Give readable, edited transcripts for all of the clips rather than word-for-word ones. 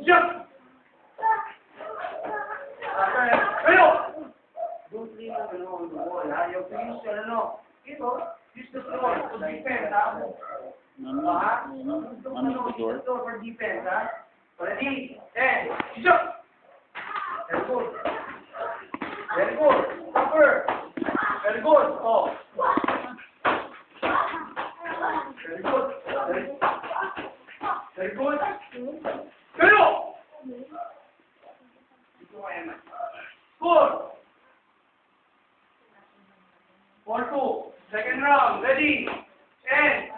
Jump! Pero! Don't leave on the wall, ha? You have to use your, use the floor to defend, ha? Use the floor for defense, ha? Ready? 10. Jump! Very good. Very good. Upper. Very good. Oh. Very good. Very good. Pero! Score! 4-2. Second round. Ready? 10.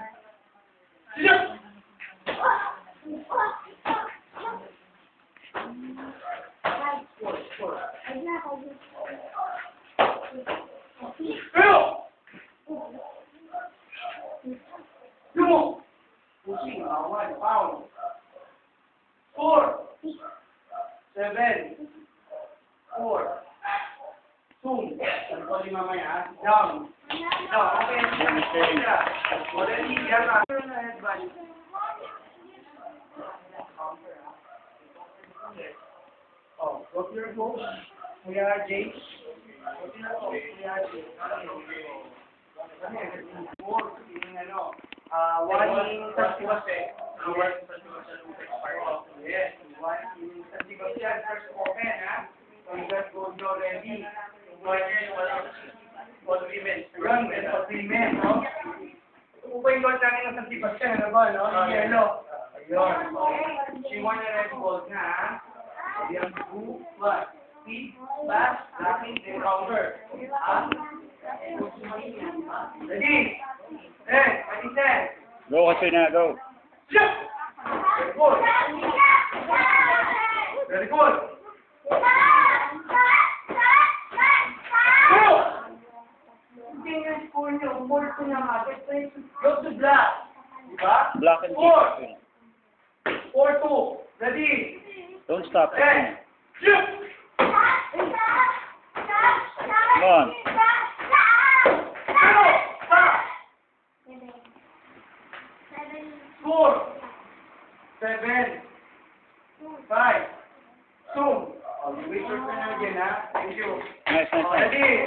Jump! Pero! Two! Pushing. One. Pound. 4. 7. 4. Zoom. Sorry mamaya. Down. Down. Okay. Already, yan na. Oh, go to your goal. We are James. Go to your goal. We are James. One in Santiago. Yes, one in Santiago. First open, ha? So you guys go ready. For women. Run and for women, no? Upay goal namin ng Santiago, ano ba, no? Yellow. Ayun. She won the red gold na, ha? We have to do what? Speed, flash, blocking, and counter. Ready? 10, 10. Go, Katrina, go. Jump! Very good. Very good. Go! Hindi yung score nyo. Ball ko na nga. Go to black. Diba? Black and 4. 4-2. Ready? Don't stop. 10. Jump! Come on. Go! Stop! Score! 7. 5. Zoom. Oh, you wait your turn again, ha? Thank you. Nice, nice, nice. Ready?